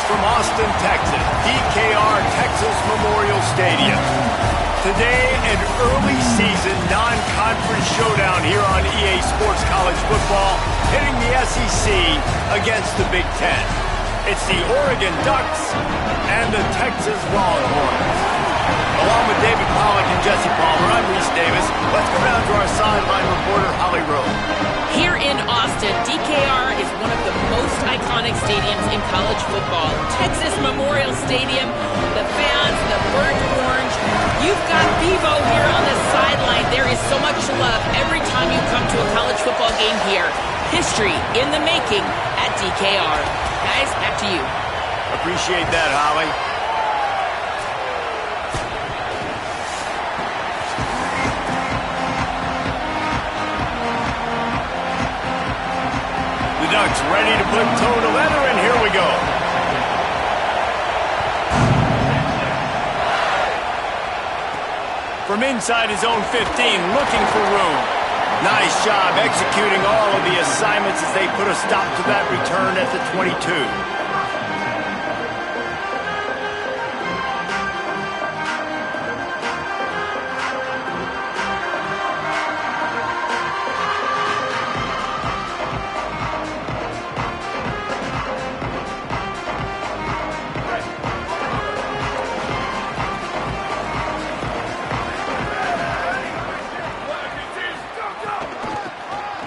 from Austin, Texas, DKR Texas Memorial Stadium. Today, an early season non-conference showdown here on EA Sports College Football, hitting the SEC against the Big Ten. It's the Oregon Ducks and the Texas Longhorns. Along with David Pollack and Jesse Palmer, I'm Reese Davis. Let's go down to our sideline reporter, Holly Rowe. Here in Austin, DKR is one of the most iconic stadiums in college football. Texas Memorial Stadium, the fans, the burnt orange. You've got Bevo here on the sideline. There is so much love every time you come to a college football game here. History in the making at DKR. Guys, back to you. Appreciate that, Holly. The Ducks ready to put toe to leather, and here we go. From inside his own 15, looking for room. Nice job executing all of the assignments as they put a stop to that return at the 22.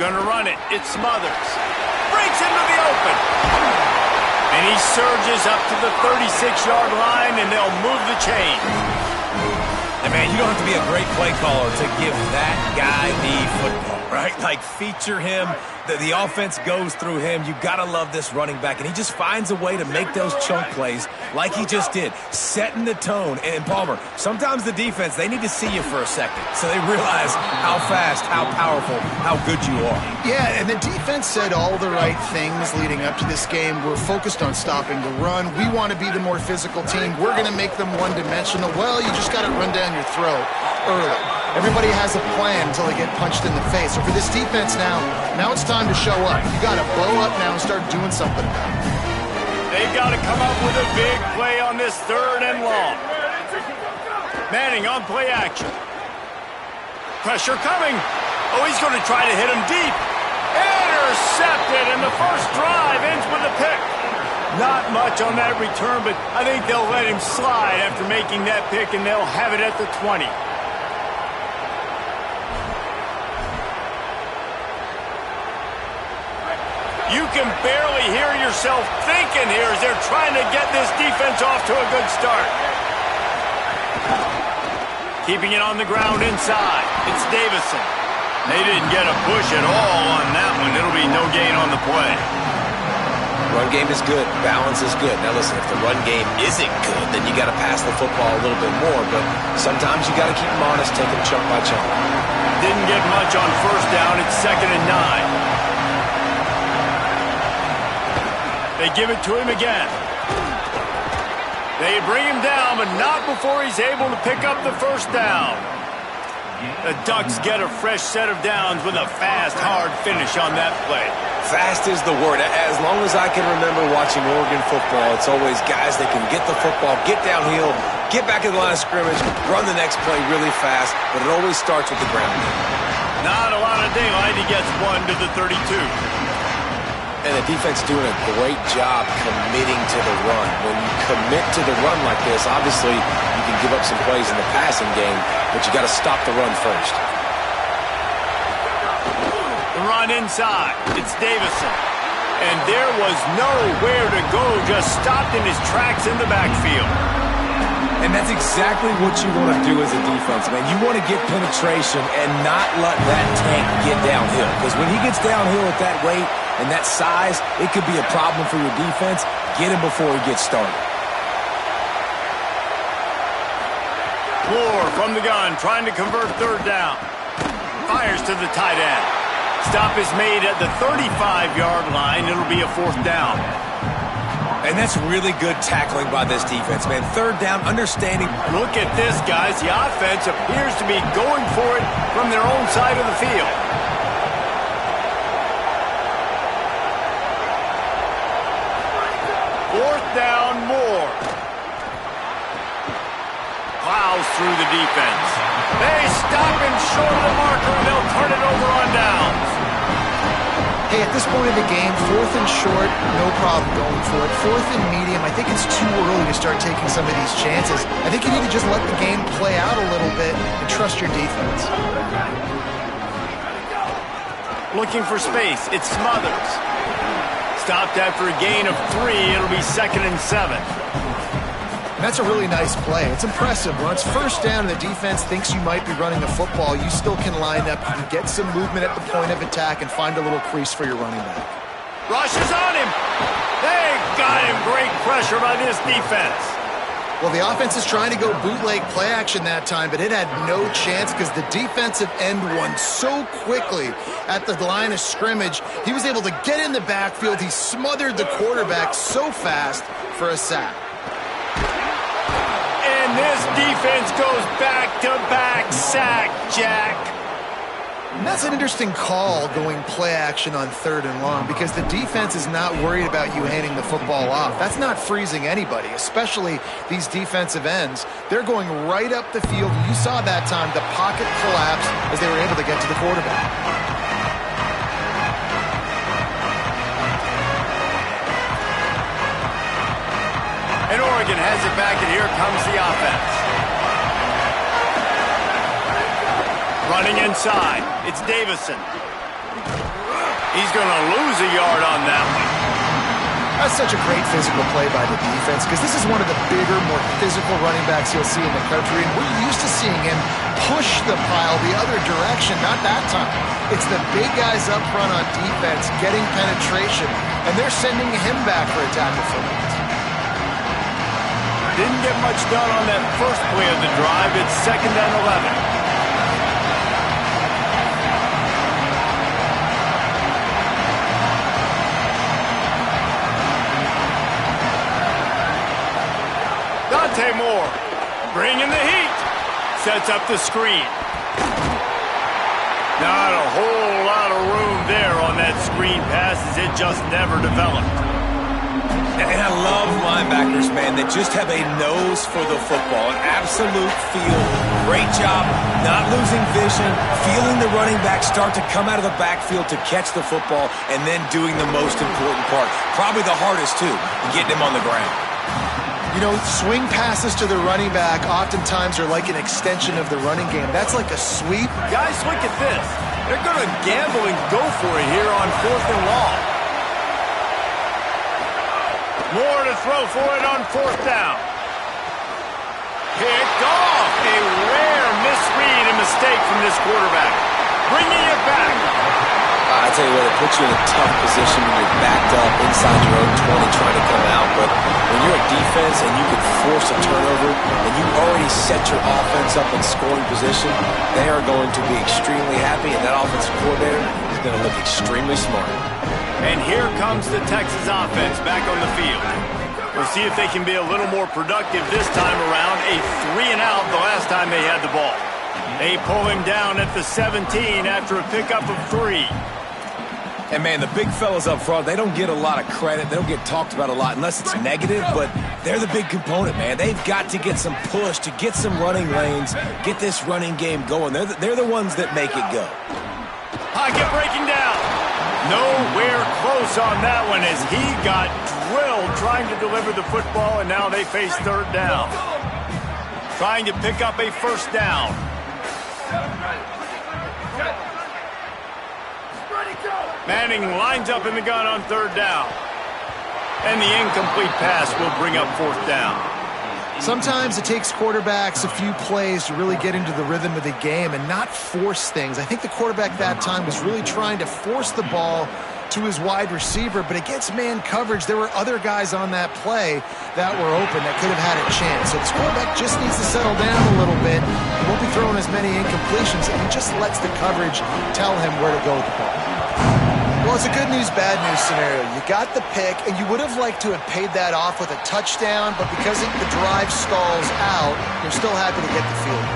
Gonna run it. It Smothers. Breaks into the open. And he surges up to the 36-yard line, and they'll move the chain. And man, you don't have to be a great play caller to give that guy the football, right? Like, feature him. The offense goes through him. You got to love this running back. And he just finds a way to make those chunk plays like he just did, setting the tone. And Palmer, sometimes the defense, they need to see you for a second so they realize how fast, how powerful, how good you are. Yeah, and the defense said all the right things leading up to this game. We're focused on stopping the run. We want to be the more physical team. We're going to make them one-dimensional. Well, you just got to run down your throat early. Everybody has a plan until they get punched in the face. So for this defense now it's time to show up. You got to blow up now and start doing something about it. They've got to come up with a big play on this 3rd and long. Manning on play action. Pressure coming. Oh, he's going to try to hit him deep. Intercepted, and the first drive ends with a pick. Not much on that return, but I think they'll let him slide after making that pick, and they'll have it at the 20. You can barely hear yourself thinking here as they're trying to get this defense off to a good start. Keeping it on the ground inside. It's Davison. They didn't get a push at all on that one. It'll be no gain on the play. Run game is good. Balance is good. Now listen, if the run game isn't good, then you got to pass the football a little bit more. But sometimes you got to keep them honest, take them chunk by chunk. Didn't get much on 1st down. It's 2nd and 9. They give it to him again. They bring him down, but not before he's able to pick up the 1st down. The Ducks get a fresh set of downs with a fast, hard finish on that play. Fast is the word. As long as I can remember watching Oregon football, it's always guys that can get the football, get downhill, get back in the line of scrimmage, run the next play really fast, but it always starts with the ground game. Not a lot of daylight. He gets one to the 32. And the defense doing a great job committing to the run. When you commit to the run like this, obviously you can give up some plays in the passing game, but you got to stop the run first. The run inside. It's Davison. And there was nowhere to go, just stopped in his tracks in the backfield. And that's exactly what you want to do as a defense, man. You want to get penetration and not let that tank get downhill. Because when he gets downhill at that rate and that size, it could be a problem for your defense. Get him before he gets started. Moore from the gun, trying to convert 3rd down. Fires to the tight end. Stop is made at the 35-yard line. It'll be a 4th down. And that's really good tackling by this defense, man. 3rd down, understanding. Look at this, guys. The offense appears to be going for it from their own side of the field. 4th down, plows through the defense. They stop him short of the marker, and they'll turn it over on downs. Hey, at this point in the game, 4th and short, no problem going for it. 4th and medium, I think it's too early to start taking some of these chances. I think you need to just let the game play out a little bit and trust your defense. Looking for space, it's Smothers. Stopped after a gain of 3, it'll be 2nd and 7. And that's a really nice play. It's impressive. When it's first down and the defense thinks you might be running the football, you still can line up. You can get some movement at the point of attack and find a little crease for your running back. Rush is on him. They got him. Great pressure by this defense. Well, the offense is trying to go bootleg play action that time, but it had no chance because the defensive end won so quickly at the line of scrimmage. He was able to get in the backfield. He smothered the quarterback so fast for a sack. And this defense goes back-to-back sack, Jack. And that's an interesting call, going play action on 3rd and long, because the defense is not worried about you handing the football off. That's not freezing anybody, especially these defensive ends. They're going right up the field. You saw that time the pocket collapse as they were able to get to the quarterback. And Oregon has it back, and here comes the offense. Running inside, it's Davison. He's going to lose a yard on that one. That's such a great physical play by the defense because this is one of the bigger, more physical running backs you'll see in the country, and we're used to seeing him push the pile the other direction, not that time. It's the big guys up front on defense getting penetration, and they're sending him back for a tackle for loss. Didn't get much done on that first play of the drive. It's 2nd and 11. Moore, bringing the heat, sets up the screen. Not a whole lot of room there on that screen pass as it just never developed. And I love linebackers, man, that just have a nose for the football, an absolute feel. Great job not losing vision, feeling the running back start to come out of the backfield to catch the football, and then doing the most important part. Probably the hardest, too, getting him on the ground. You know, swing passes to the running back oftentimes are like an extension of the running game. That's like a sweep. Guys, look at this. They're going to gamble and go for it here on 4th and long. More to throw for it on 4th down. Picked off. A rare misread and mistake from this quarterback. Bringing it back. I tell you what, it puts you in a tough position when you're backed up inside your own 20 trying to come out. But when you're a defense and you can force a turnover and you already set your offense up in scoring position, they are going to be extremely happy, and that offensive coordinator is going to look extremely smart. And here comes the Texas offense back on the field. We'll see if they can be a little more productive this time around. A 3-and-out the last time they had the ball. They pull him down at the 17 after a pickup of 3. And, man, the big fellas up front, they don't get a lot of credit. They don't get talked about a lot unless it's negative, but they're the big component, man. They've got to get some push, to get some running lanes, get this running game going. They're the ones that make it go. Pocket breaking down. Nowhere close on that one as he got drilled trying to deliver the football, and now they face 3rd down. Trying to pick up a 1st down. Manning lines up in the gun on 3rd down. And the incomplete pass will bring up 4th down. Sometimes it takes quarterbacks a few plays to really get into the rhythm of the game and not force things. I think the quarterback that time was really trying to force the ball to his wide receiver, but against man coverage, there were other guys on that play that were open that could have had a chance. So this quarterback just needs to settle down a little bit. He won't be throwing as many incompletions, and he just lets the coverage tell him where to go with the ball. Well, it's a good news, bad news scenario. You got the pick, and you would have liked to have paid that off with a touchdown, but because the drive stalls out, you're still happy to get the field.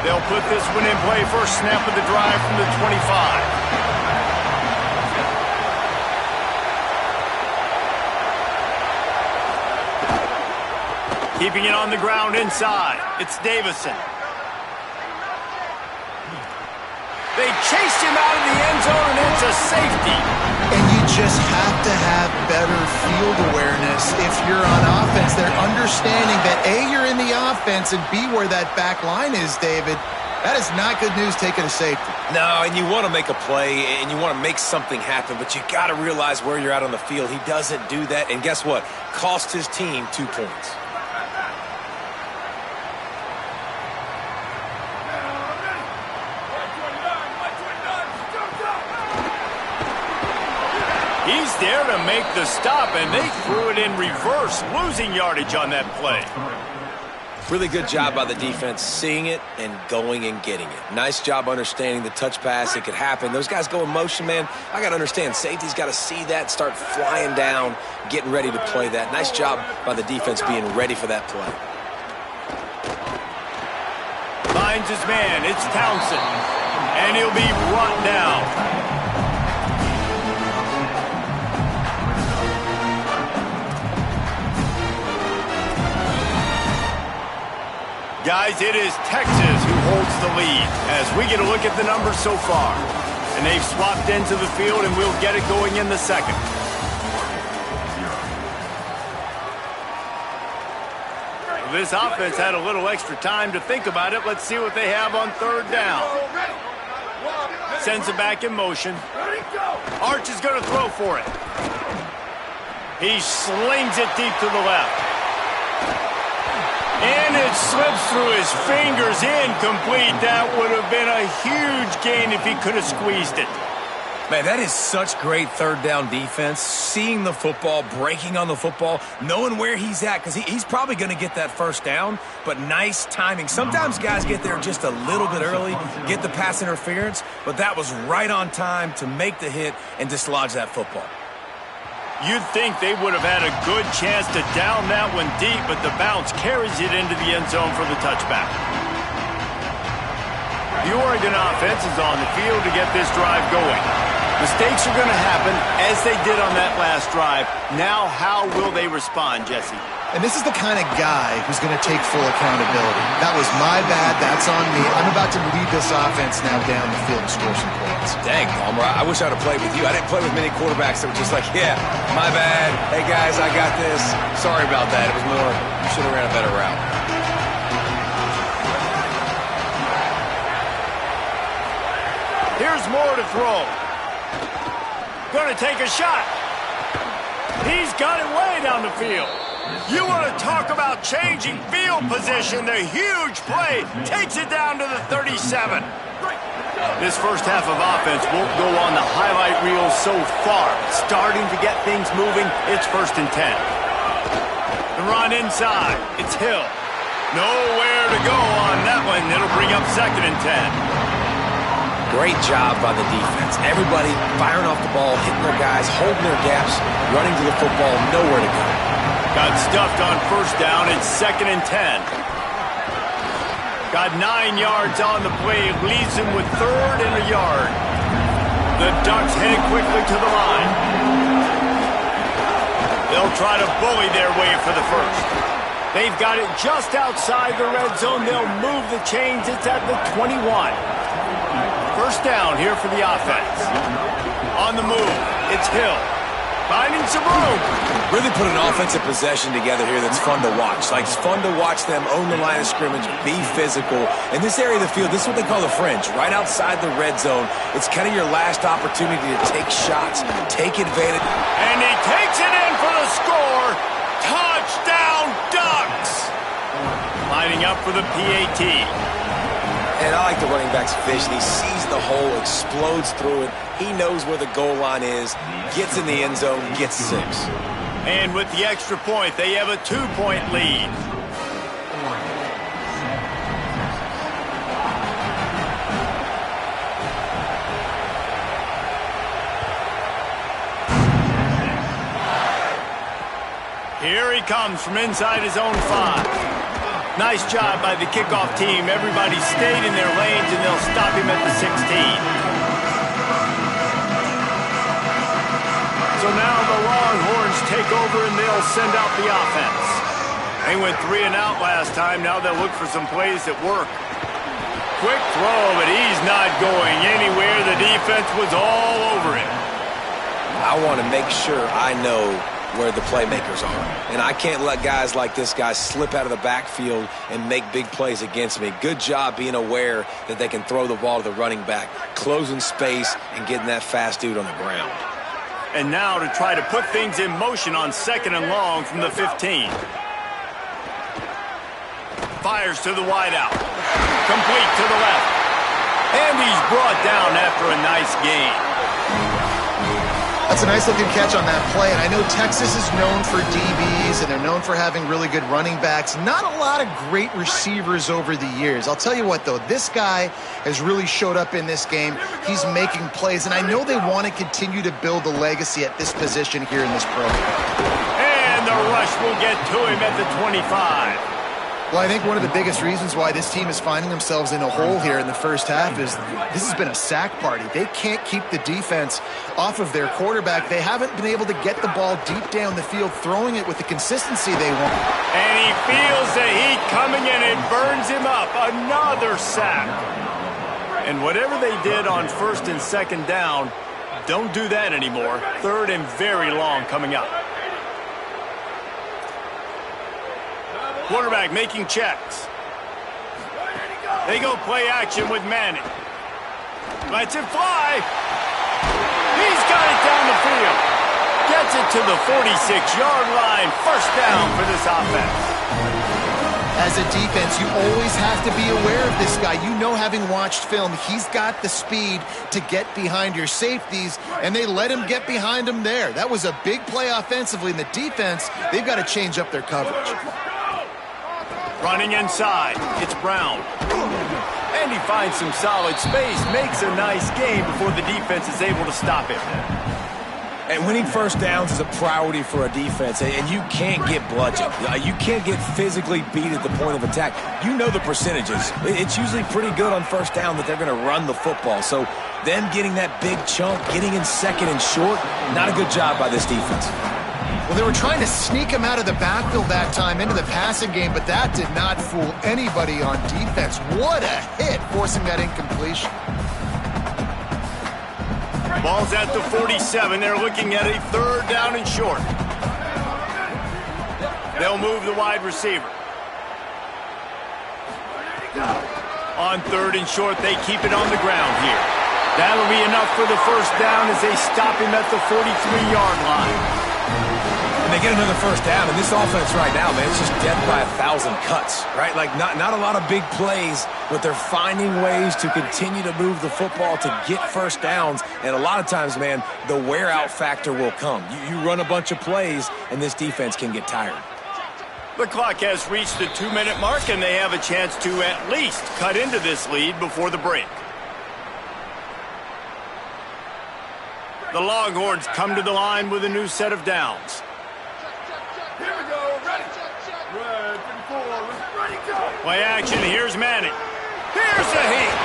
They'll put this one in play. First snap of the drive from the 25. Keeping it on the ground inside. It's Davison. They chased him out of the end zone, and it's a safety. And you just have to have better field awareness if you're on offense. They're understanding that, A, you're in the offense, and B, where that back line is, David. That is not good news taking a safety. No, and you want to make a play, and you want to make something happen, but you got to realize where you're at on the field. He doesn't do that, and guess what? Cost his team 2 points. He's there to make the stop, and they threw it in reverse, losing yardage on that play. Really good job by the defense seeing it and going and getting it. Nice job understanding the touch pass. It could happen. Those guys go in motion, man. I got to understand. Safety's got to see that, start flying down, getting ready to play that. Nice job by the defense being ready for that play. Finds his man. It's Townsend. And he'll be brought down. Guys, it is Texas who holds the lead as we get a look at the numbers so far. And they've swapped into the field, and we'll get it going in the second. Well, this offense had a little extra time to think about it. Let's see what they have on third down. Sends it back in motion. Arch is going to throw for it. He slings it deep to the left. And it slips through his fingers, incomplete. That would have been a huge gain if he could have squeezed it. Man, that is such great third down defense. Seeing the football, breaking on the football, knowing where he's at, because he's probably going to get that first down, but nice timing. Sometimes guys get there just a little bit early, get the pass interference, but that was right on time to make the hit and dislodge that football. You'd think they would have had a good chance to down that one deep, but the bounce carries it into the end zone for the touchback. The Oregon offense is on the field to get this drive going. Mistakes are going to happen, as they did on that last drive. Now, how will they respond, Jesse? And this is the kind of guy who's going to take full accountability. That was my bad. That's on me. I'm about to lead this offense now down the field and score some points. Dang, Palmer, I wish I'd have played with you. I didn't play with many quarterbacks that were just like, yeah, my bad. Hey, guys, I got this. Sorry about that. It was more, you should have ran a better route. Here's more to throw. Going to take a shot. He's got it way down the field. You want to talk about changing field position. The huge play takes it down to the 37. This first half of offense won't go on the highlight reel so far. Starting to get things moving, it's 1st and 10. The run inside, it's Hill. Nowhere to go on that one. It'll bring up 2nd and 10. Great job by the defense. Everybody firing off the ball, hitting their guys, holding their gaps, running to the football, nowhere to go. Got stuffed on 1st down. It's 2nd and 10. Got 9 yards on the play. Leaves him with 3rd and a yard. The Ducks head quickly to the line. They'll try to bully their way for the first. They've got it just outside the red zone. They'll move the chains. It's at the 21. 1st down here for the offense. On the move, it's Hill. Finding some room. Really put an offensive possession together here that's fun to watch. Like, it's fun to watch them own the line of scrimmage, be physical. In this area of the field, this is what they call the fringe, right outside the red zone. It's kind of your last opportunity to take shots, take advantage. And he takes it in for the score. Touchdown, Ducks! Lining up for the PAT. And I like the running back's vision. He sees the hole, explodes through it. He knows where the goal line is, gets in the end zone, gets 6. And with the extra point, they have a 2-point lead. Here he comes from inside his own 5. Nice job by the kickoff team. Everybody stayed in their lanes, and they'll stop him at the 16. So now the Longhorns take over, and they'll send out the offense. They went 3 and out last time. Now they'll look for some plays that work. Quick throw, but he's not going anywhere. The defense was all over him. I want to make sure I know where the playmakers are. And I can't let guys like this guy slip out of the backfield and make big plays against me. Good job being aware that they can throw the ball to the running back, closing space and getting that fast dude on the ground. And now to try to put things in motion on 2nd and long from the 15. Fires to the wideout. Complete to the left. And he's brought down after a nice gain. That's a nice-looking catch on that play, and I know Texas is known for DBs, and they're known for having really good running backs. Not a lot of great receivers over the years. I'll tell you what, though, this guy has really showed up in this game. He's making plays, and I know they want to continue to build a legacy at this position here in this program. And the rush will get to him at the 25. Well, I think one of the biggest reasons why this team is finding themselves in a hole here in the first half is this has been a sack party. They can't keep the defense off of their quarterback. They haven't been able to get the ball deep down the field, throwing it with the consistency they want. And he feels the heat coming in and burns him up. Another sack. And whatever they did on 1st and 2nd down, don't do that anymore. 3rd and very long coming up. Quarterback making checks. They go play action with Manning. Lets it fly. He's got it down the field. Gets it to the 46-yard line. 1st down for this offense. As a defense, you always have to be aware of this guy. You know, having watched film, he's got the speed to get behind your safeties, and they let him get behind him there. That was a big play offensively, and the defense, they've got to change up their coverage. Running inside, it's Brown. And he finds some solid space, makes a nice gain before the defense is able to stop him. And winning 1st downs is a priority for a defense, and you can't get bludgeoned. You can't get physically beat at the point of attack. You know the percentages. It's usually pretty good on 1st down that they're going to run the football. So them getting that big chunk, getting in 2nd and short, not a good job by this defense. Well, they were trying to sneak him out of the backfield that time into the passing game, but that did not fool anybody on defense. What a hit, forcing that incompletion. Ball's at the 47. They're looking at a 3rd down and short. They'll move the wide receiver. On 3rd and short, they keep it on the ground here. That'll be enough for the 1st down as they stop him at the 43-yard line. And they get another 1st down, and this offense right now, man, it's just death by 1,000 cuts, right? Like, not a lot of big plays, but they're finding ways to continue to move the football to get 1st downs, and a lot of times, man, the wear-out factor will come. You run a bunch of plays, and this defense can get tired. The clock has reached the 2-minute mark, and they have a chance to at least cut into this lead before the break. The Longhorns come to the line with a new set of downs. Here we go, ready. Ready, go. Play action, here's Manning. Here's the heat.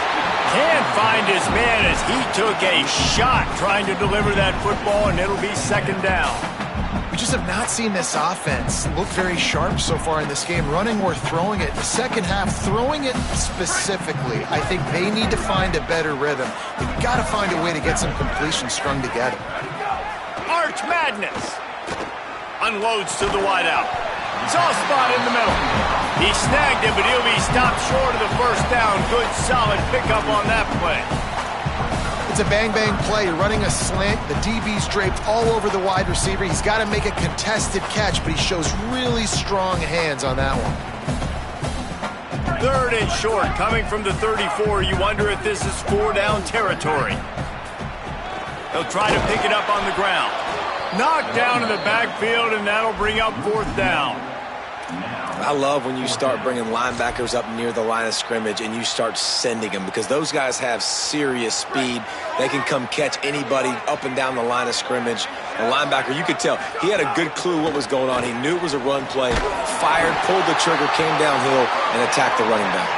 Can't find his man as he took a shot trying to deliver that football, and it'll be 2nd down. We just have not seen this offense look very sharp so far in this game, running or throwing it. The 2nd half, throwing it specifically, I think they need to find a better rhythm. They've got to find a way to get some completions strung together. Arch Madness. Unloads to the wideout. Soft spot in the middle. He snagged it, but he'll be stopped short of the 1st down. Good, solid pickup on that play. It's a bang-bang play. You're running a slant. The DB's draped all over the wide receiver. He's got to make a contested catch, but he shows really strong hands on that one. 3rd and short, coming from the 34. You wonder if this is 4-down territory. They'll try to pick it up on the ground. Knocked down in the backfield, and that'll bring up 4th down. I love when you start bringing linebackers up near the line of scrimmage and you start sending them, because those guys have serious speed. They can come catch anybody up and down the line of scrimmage. The linebacker, you could tell, he had a good clue what was going on. He knew it was a run play, fired, pulled the trigger, came downhill, and attacked the running back.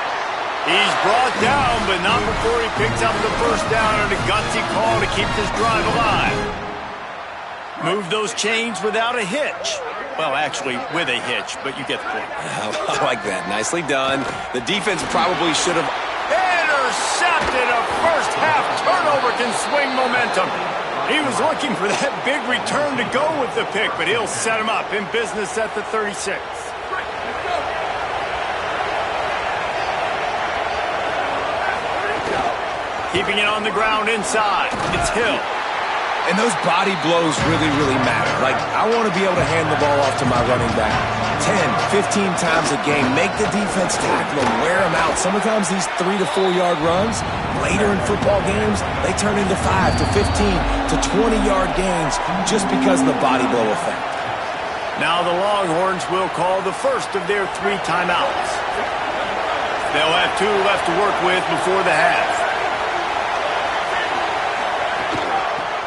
He's brought down, but not before he picks up the 1st down, and a gutsy call to keep this drive alive. Move those chains without a hitch. Well, actually, with a hitch, but you get the point. I like that. Nicely done. The defense probably should have... Intercepted. A first-half turnover can swing momentum. He was looking for that big return to go with the pick, but he'll set him up in business at the 36. Keeping it on the ground inside. It's Hill. And those body blows really, really matter. Like, I want to be able to hand the ball off to my running back 10, 15 times a game. Make the defense tackle him, wear him out. Sometimes these 3 to 4 yard runs, later in football games, they turn into 5 to 15 to 20-yard gains just because of the body blow effect. Now the Longhorns will call the first of their 3 timeouts. They'll have 2 left to work with before the half.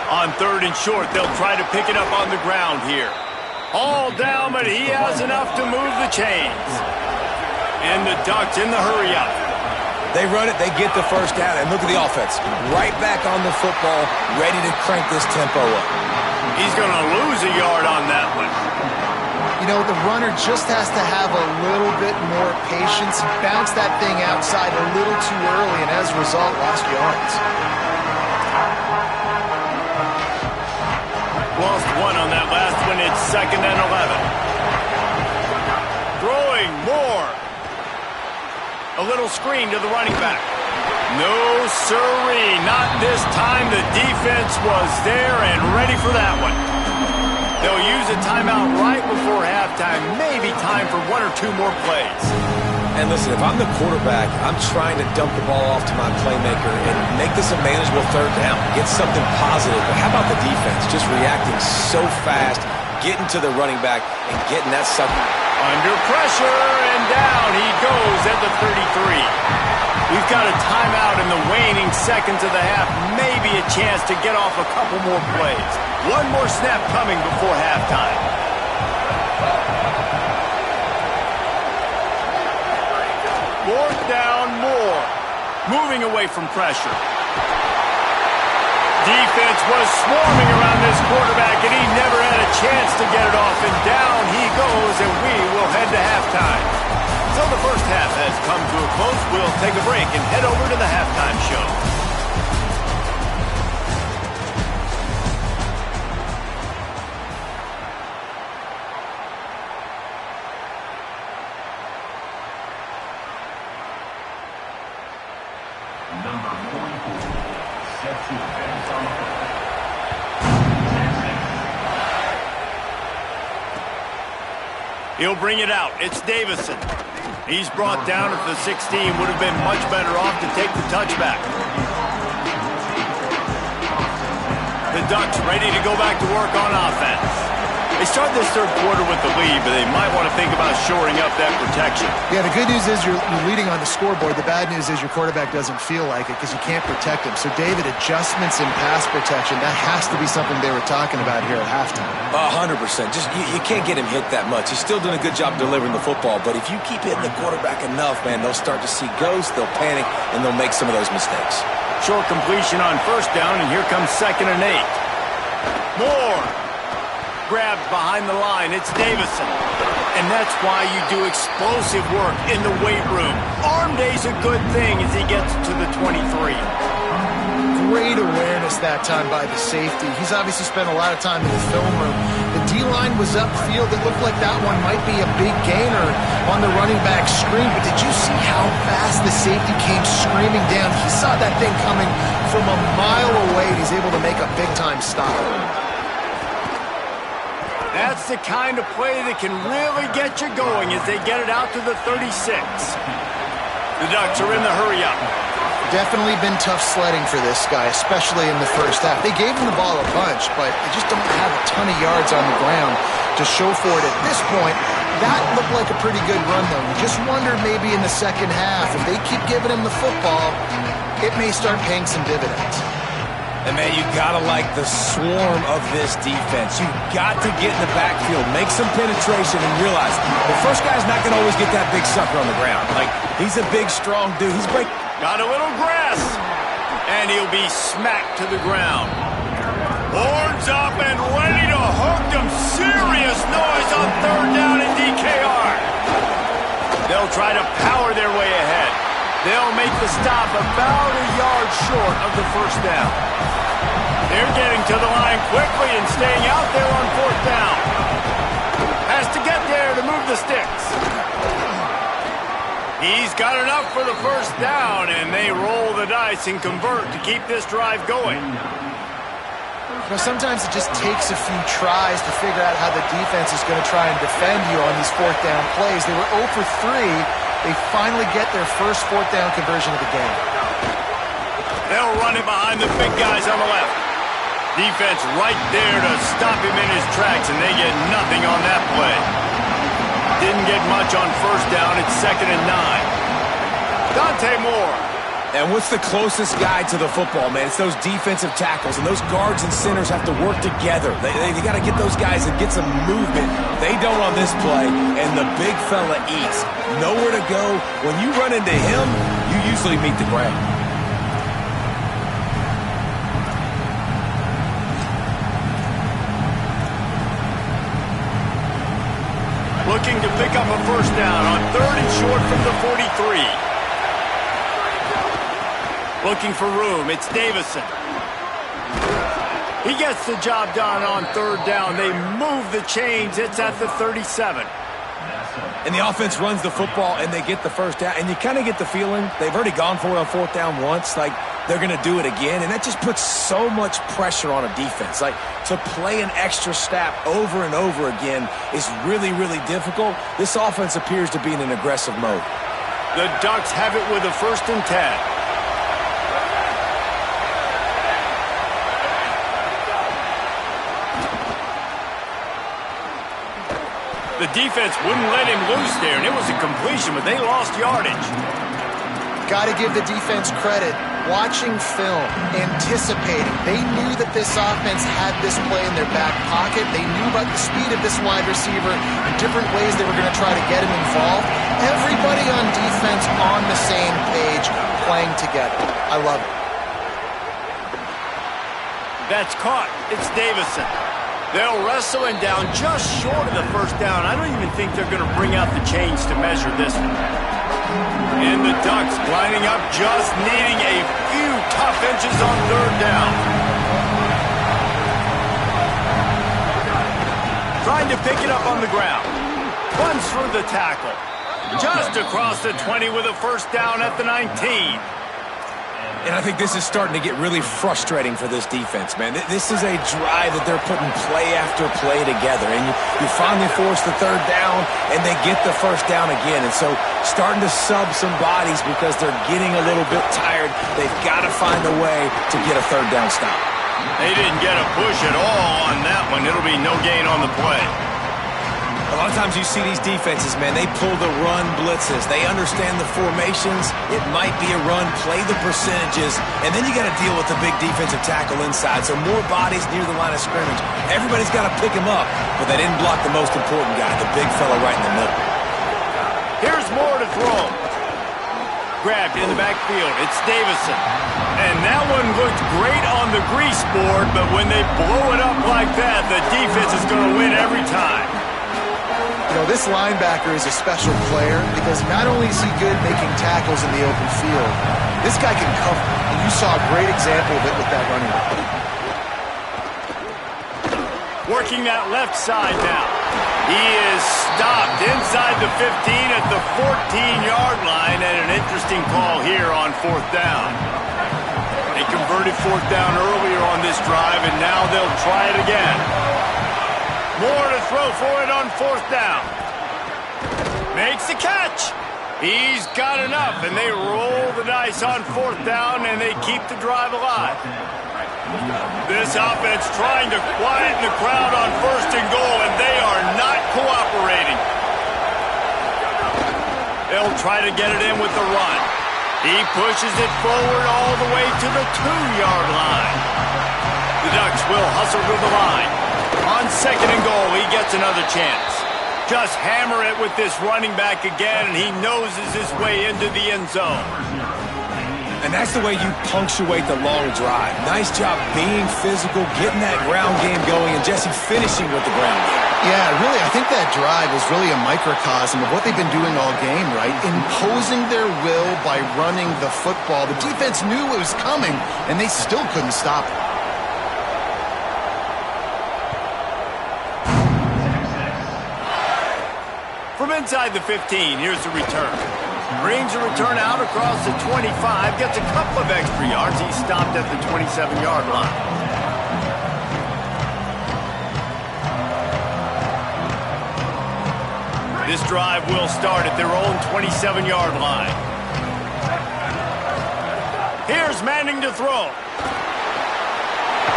On 3rd and short, they'll try to pick it up on the ground here. All down, but he has enough to move the chains. And the Ducks in the hurry-up. They run it, they get the first down, and look at the offense. Right back on the football, ready to crank this tempo up. He's going to lose a yard on that one. You know, the runner just has to have a little bit more patience. Bounce that thing outside a little too early, and as a result, lost yards. Lost 1 on that last one. It's 2nd and 11. Throwing more. A little screen to the running back. No siree. Not this time. The defense was there and ready for that one. They'll use a timeout right before halftime. Maybe time for 1 or 2 more plays. And listen, if I'm the quarterback, I'm trying to dump the ball off to my playmaker and make this a manageable 3rd down. Get something positive. But how about the defense? Just reacting so fast, getting to the running back, and getting that sucker. Under pressure, and down he goes at the 33. We've got a timeout in the waning seconds of the half. Maybe a chance to get off a couple more plays. 1 more snap coming before halftime. 4th down, more. Moving away from pressure. Defense was swarming around this quarterback, and he never had a chance to get it off. And down he goes, and we will head to halftime. So the first half has come to a close. We'll take a break and head over to the halftime show. He'll bring it out. It's Davison. He's brought down at the 16. Would have been much better off to take the touchback. The Ducks ready to go back to work on offense. They start this 3rd quarter with the lead, but they might want to think about shoring up that protection. Yeah, the good news is you're leading on the scoreboard. The bad news is your quarterback doesn't feel like it because you can't protect him. So, David, adjustments in pass protection, that has to be something they were talking about here at halftime. 100%. Just you can't get him hit that much. He's still doing a good job delivering the football, but if you keep hitting the quarterback enough, man, they'll start to see ghosts, they'll panic, and they'll make some of those mistakes. Short completion on 1st down, and here comes 2nd and 8. More. Grabbed behind the line. It's Davison. And that's why you do explosive work in the weight room. Arm day's a good thing as he gets to the 23. Great awareness that time by the safety. He's obviously spent a lot of time in the film room. The D-line was upfield. It looked like that one might be a big gainer on the running back screen. But did you see how fast the safety came screaming down? He saw that thing coming from a mile away, and he's able to make a big-time stop. That's the kind of play that can really get you going as they get it out to the 36. The Ducks are in the hurry-up. Definitely been tough sledding for this guy, especially in the first half. They gave him the ball a bunch, but they just don't have a ton of yards on the ground to show for it at this point. That looked like a pretty good run, though. You just wonder maybe in the second half, if they keep giving him the football, it may start paying some dividends. And, man, you got to like the swarm of this defense. You got to get in the backfield, make some penetration, and realize the first guy's not going to always get that big sucker on the ground. Like, he's a big, strong dude. He's breaking. Got a little grass, and he'll be smacked to the ground. Horns up and ready to hook them. Serious noise on third down in DKR. They'll try to power their way ahead. They'll make the stop about a yard short of the first down. They're getting to the line quickly and staying out there on fourth down. Has to get there to move the sticks. He's got enough for the first down, and they roll the dice and convert to keep this drive going. You know, sometimes it just takes a few tries to figure out how the defense is going to try and defend you on these fourth down plays. They were 0 for 3. They finally get their first fourth down conversion of the game. They'll run it behind the big guys on the left. Defense right there to stop him in his tracks, and they get nothing on that play. Didn't get much on first down. It's 2nd and 9. Dante Moore. And what's the closest guy to the football, man? It's those defensive tackles, and those guards and centers have to work together. They got to get those guys and get some movement. They don't on this play, and the big fella eats. Nowhere to go. When you run into him, you usually meet the ground. Looking to pick up a first down on 3rd and short from the 43. Looking for room. It's Davison. He gets the job done on 3rd down. They move the chains. It's at the 37. And the offense runs the football, and they get the first down. And you kind of get the feeling they've already gone for it on 4th down once. Like, they're going to do it again. And that just puts so much pressure on a defense. Like, to play an extra snap over and over again is really, really difficult. This offense appears to be in an aggressive mode. The Ducks have it with a 1st and 10. The defense wouldn't let him loose there, and it was a completion, but they lost yardage. Got to give the defense credit. Watching film, anticipating. They knew that this offense had this play in their back pocket. They knew about the speed of this wide receiver and different ways they were going to try to get him involved. Everybody on defense on the same page, playing together. I love it. That's caught. It's Davison. They'll wrestle him down just short of the first down. I don't even think they're going to bring out the chains to measure this one. And the Ducks lining up, just needing a few tough inches on 3rd down. Trying to pick it up on the ground. Runs through the tackle. Just across the 20 with a first down at the 19. And I think this is starting to get really frustrating for this defense, man. This is a drive that they're putting play after play together. And you finally force the 3rd down, and they get the first down again. And so starting to sub some bodies because they're getting a little bit tired. They've got to find a way to get a 3rd down stop. They didn't get a push at all on that one. It'll be no gain on the play. A lot of times you see these defenses, man, they pull the run blitzes. They understand the formations. It might be a run, play the percentages, and then you got to deal with the big defensive tackle inside. So more bodies near the line of scrimmage. Everybody's got to pick him up, but they didn't block the most important guy, the big fella right in the middle. Here's Moore to throw. Grabbed in the backfield. It's Davison. And that one looked great on the grease board, but when they blow it up like that, the defense is going to win every time. You know, this linebacker is a special player because not only is he good making tackles in the open field, this guy can cover. And you saw a great example of it with that running back. Working that left side now. He is stopped inside the 15 at the 14-yard line, and an interesting call here on 4th down. They converted 4th down earlier on this drive, and now they'll try it again. Moore to throw for it on 4th down. Makes the catch. He's got enough, and they roll the dice on 4th down, and they keep the drive alive. This offense trying to quieten the crowd on 1st and goal, and they are not cooperating. They'll try to get it in with the run. He pushes it forward all the way to the 2-yard line. The Ducks will hustle to the line. On 2nd and goal, he gets another chance. Just hammer it with this running back again, and he noses his way into the end zone. And that's the way you punctuate the long drive. Nice job being physical, getting that ground game going, and Jesse finishing with the ground game. Yeah, really, I think that drive is really a microcosm of what they've been doing all game, right? Imposing their will by running the football. The defense knew it was coming, and they still couldn't stop it. From inside the 15, here's the return. Brings a return out across the 25, gets a couple of extra yards. He's stopped at the 27-yard line. This drive will start at their own 27-yard line. Here's Manning to throw.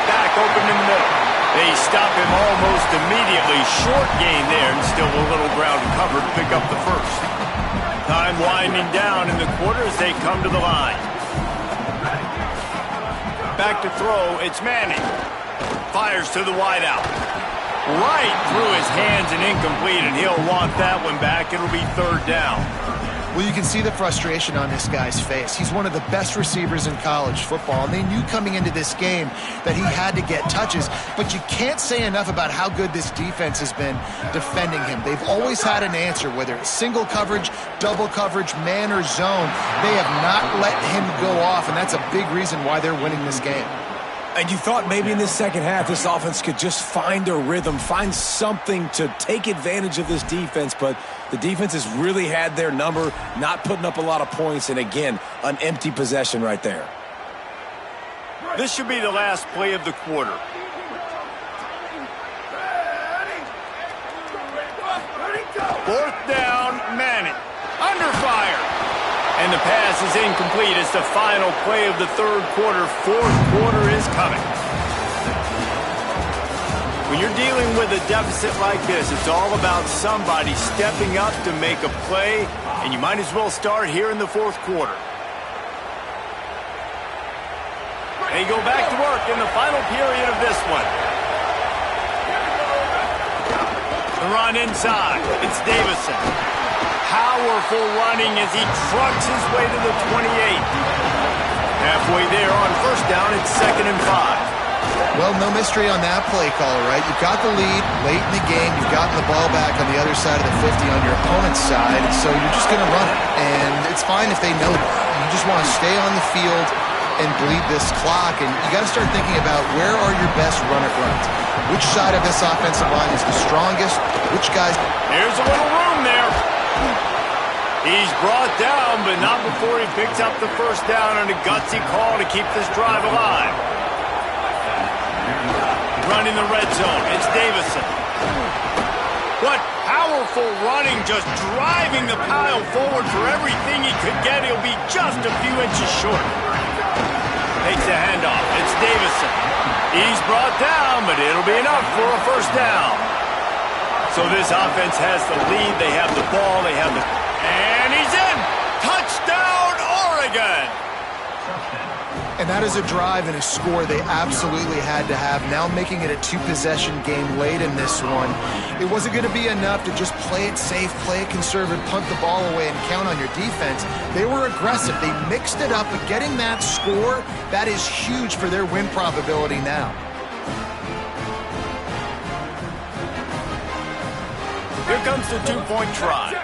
Back open in the middle. They stop him almost immediately. Short gain there, and still a little ground to cover to pick up the first. Time winding down in the quarter as they come to the line. Back to throw, it's Manning. Fires to the wideout. Right through his hands and incomplete, and he'll want that one back. It'll be third down. Well, you can see the frustration on this guy's face. He's one of the best receivers in college football, and they knew coming into this game that he had to get touches, but you can't say enough about how good this defense has been defending him. They've always had an answer, whether it's single coverage, double coverage, man or zone. They have not let him go off, and that's a big reason why they're winning this game. And you thought maybe in this second half this offense could just find a rhythm, find something to take advantage of this defense, but the defense has really had their number, not putting up a lot of points, and again, an empty possession right there. This should be the last play of the quarter. Fourth down, Manning. Under fire. And the pass is incomplete. It's the final play of the third quarter. Fourth quarter is coming. When you're dealing with a deficit like this, it's all about somebody stepping up to make a play, and you might as well start here in the fourth quarter. They go back to work in the final period of this one. The run inside. It's Davison. Powerful running as he trucks his way to the 28. Halfway there on first down, it's 2nd and 5. Well, no mystery on that play caller, right? You've got the lead late in the game. You've gotten the ball back on the other side of the 50 on your opponent's side, and so you're just going to run it. And it's fine if they know that. You just want to stay on the field and bleed this clock, and you got to start thinking about where are your best runner runs. Which side of this offensive line is the strongest? Which guys? There's a little room there. He's brought down, but not before he picks up the first down on a gutsy call to keep this drive alive. Running the red zone, it's Davison. What powerful running, just driving the pile forward for everything he could get. He'll be just a few inches short. Takes the handoff, it's Davison. He's brought down, but it'll be enough for a first down. So this offense has the lead, they have the ball, they have the... And he's in! Touchdown, Oregon! And that is a drive and a score they absolutely had to have. Now making it a two-possession game late in this one. It wasn't going to be enough to just play it safe, play it conservative, punt the ball away, and count on your defense. They were aggressive. They mixed it up, but getting that score, that is huge for their win probability now. Here comes the two-point try.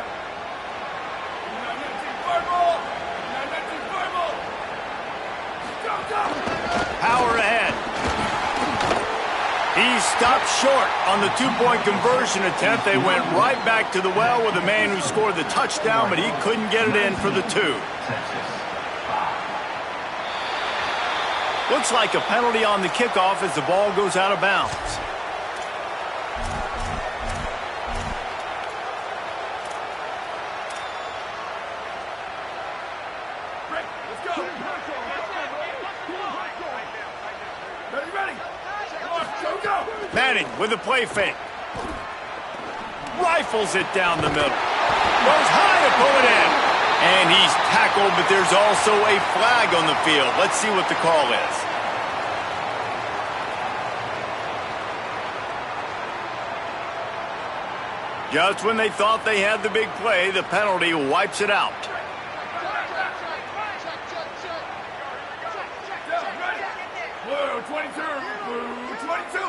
Power ahead. He stopped short on the two-point conversion attempt. They went right back to the well with the man who scored the touchdown, but he couldn't get it in for the two. Looks like a penalty on the kickoff as the ball goes out of bounds. Manning with a play fake. Rifles it down the middle. Goes high to pull it in. And he's tackled, but there's also a flag on the field. Let's see what the call is. Just when they thought they had the big play, the penalty wipes it out. 22. Blue 22.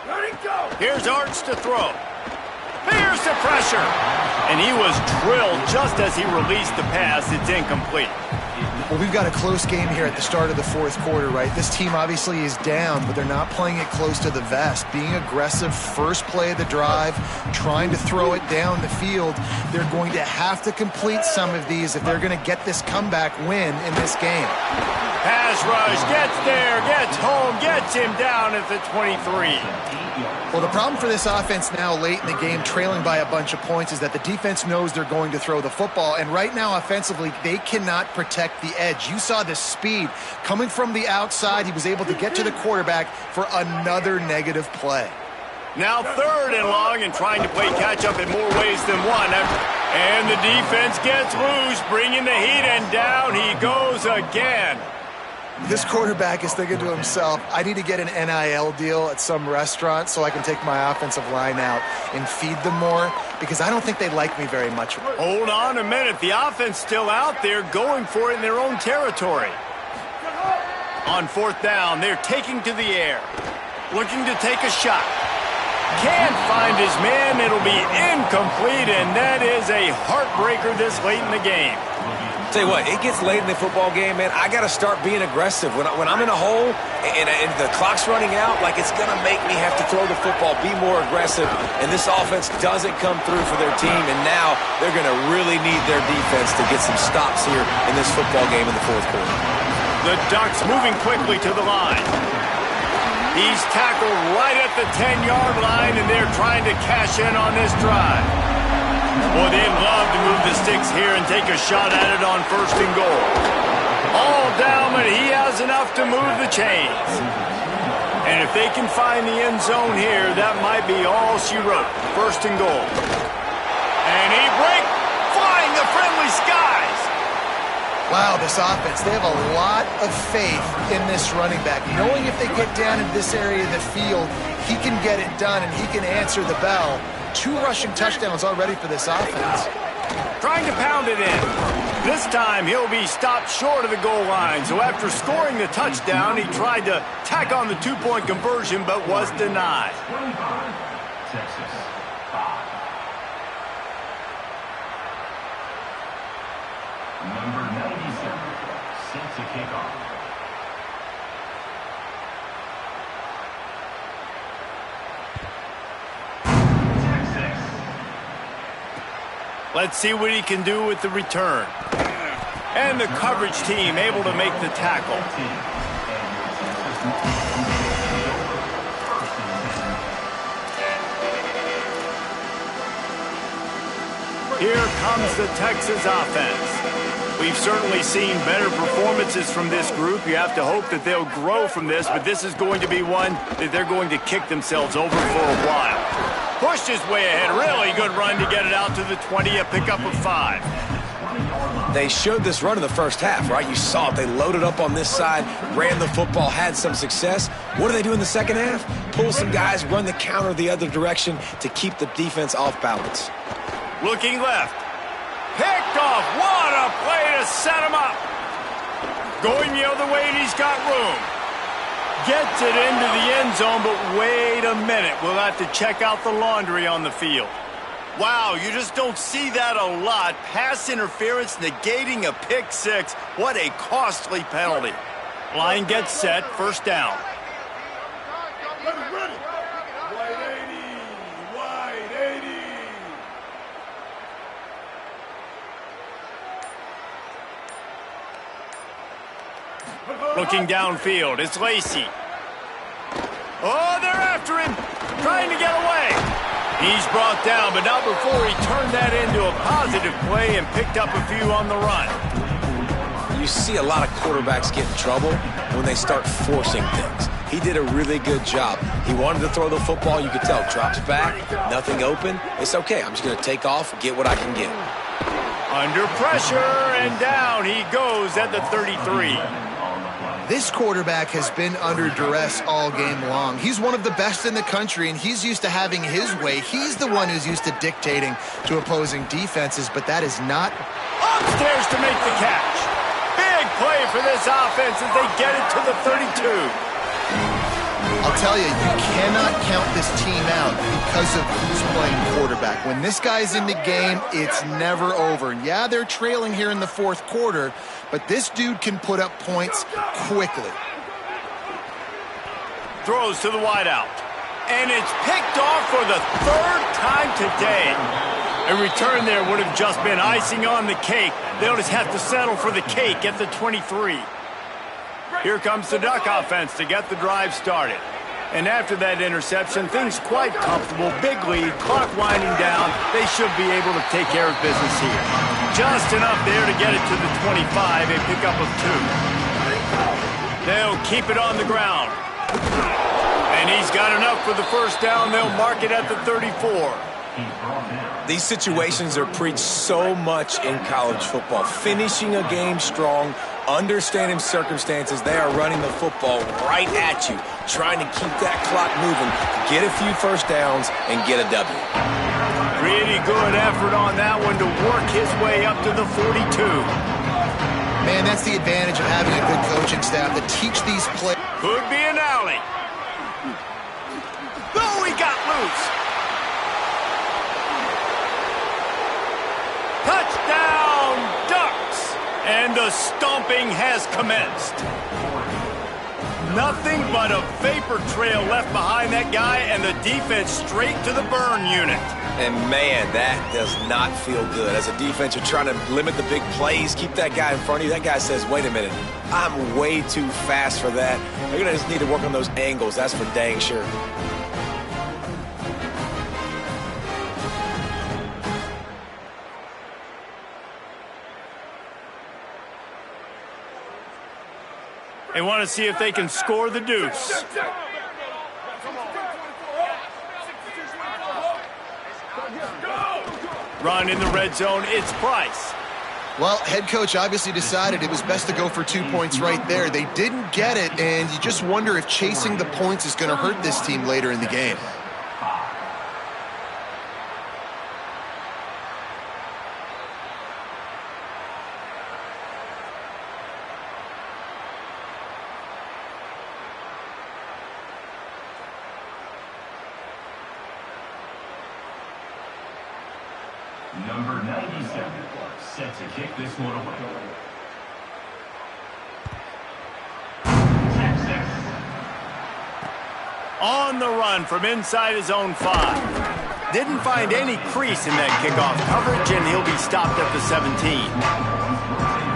Ready, go. Here's Arch to throw. Here's the pressure. And he was drilled just as he released the pass. It's incomplete. Well, we've got a close game here at the start of the fourth quarter, right? This team obviously is down, but they're not playing it close to the vest. Being aggressive, first play of the drive, trying to throw it down the field. They're going to have to complete some of these if they're going to get this comeback win in this game. Pass rush, gets there, gets home, gets him down at the 23. Well, the problem for this offense now late in the game, trailing by a bunch of points, is that the defense knows they're going to throw the football. And right now, offensively, they cannot protect the edge. You saw the speed coming from the outside. He was able to get to the quarterback for another negative play. Now 3rd and long and trying to play catch-up in more ways than one. And the defense gets loose, bringing the heat, and down he goes again. This quarterback is thinking to himself, I need to get an NIL deal at some restaurant so I can take my offensive line out and feed them more, because I don't think they like me very much. Hold on a minute. The offense still out there going for it in their own territory. On 4th down, they're taking to the air, looking to take a shot. Can't find his man. It'll be incomplete, and that is a heartbreaker this late in the game. Tell you what, it gets late in the football game, man. I got to start being aggressive. When I'm in a hole and the clock's running out, like, it's going to make me have to throw the football, be more aggressive. And this offense doesn't come through for their team, and now they're going to really need their defense to get some stops here in this football game in the fourth quarter. The Ducks moving quickly to the line. He's tackled right at the 10-yard line, and they're trying to cash in on this drive. Boy, they'd love to move the sticks here and take a shot at it on 1st and goal. All down, but he has enough to move the chains. And if they can find the end zone here, that might be all she wrote. 1st and goal. And he breaks, flying the friendly skies. Wow, this offense, they have a lot of faith in this running back. Knowing if they get down in this area of the field, he can get it done and he can answer the bell. 2 rushing touchdowns already for this offense. Trying to pound it in. This time he'll be stopped short of the goal line. So after scoring the touchdown, he tried to tack on the 2-point conversion but was denied. 25, Texas, 5. Number 97, set to kick off. Let's see what he can do with the return. And the coverage team able to make the tackle. Here comes the Texas offense. We've certainly seen better performances from this group. You have to hope that they'll grow from this, but this is going to be one that they're going to kick themselves over for a while. Pushed his way ahead. Really good run to get it out to the 20, a pickup of 5. They showed this run in the first half, right? You saw it. They loaded up on this side, ran the football, had some success. What do they do in the second half? Pull some guys, run the counter the other direction to keep the defense off balance. Looking left. Picked off. What a play to set him up. Going the other way, and he's got room. Gets it into the end zone, but wait a minute. We'll have to check out the laundry on the field. Wow, you just don't see that a lot. Pass interference negating a pick 6. What a costly penalty. Line gets set, 1st down. Ready. Wide 80. Looking downfield, it's Lacey. Oh, they're after him. Trying to get away. He's brought down, but not before he turned that into a positive play and picked up a few on the run. You see a lot of quarterbacks get in trouble when they start forcing things. He did a really good job. He wanted to throw the football. You could tell. Drops back, nothing open. It's okay. I'm just going to take off, get what I can get. Under pressure, and down he goes at the 33. This quarterback has been under duress all game long. He's one of the best in the country, and he's used to having his way. He's the one who's used to dictating to opposing defenses, but that is not... Upstairs to make the catch. Big play for this offense as they get it to the 32. I'll tell you, you cannot count this team out because of who's playing quarterback. When this guy's in the game, it's never over. And yeah, they're trailing here in the fourth quarter, but this dude can put up points quickly. Throws to the wideout. And it's picked off for the third time today. A return there would have just been icing on the cake. They'll just have to settle for the cake at the 23. Here comes the Duck offense to get the drive started. And after that interception, things quite comfortable. Big lead, clock winding down. They should be able to take care of business here. Just enough there to get it to the 25, a pickup of 2. They'll keep it on the ground. And he's got enough for the first down. They'll mark it at the 34. These situations are preached so much in college football. Finishing a game strong, understanding circumstances. They are running the football right at you, trying to keep that clock moving, get a few first downs, and get a W. Pretty good effort on that one to work his way up to the 42. Man, that's the advantage of having a good coaching staff to teach these players. Could be an alley. Oh, he got loose. Touchdown, Ducks! And the stomping has commenced. Nothing but a vapor trail left behind that guy, and the defense straight to the burn unit. And, man, that does not feel good. As a defense, you're trying to limit the big plays, keep that guy in front of you. That guy says, wait a minute, I'm way too fast for that. They're going to just need to work on those angles. That's for dang sure. They want to see if they can score the deuce. Run in the red zone, it's Price. Well, head coach obviously decided it was best to go for 2 points right there. They didn't get it, and you just wonder if chasing the points is going to hurt this team later in the game. Number 97, set to kick this one away. Texas. On the run from inside his own 5. Didn't find any crease in that kickoff coverage, and he'll be stopped at the 17.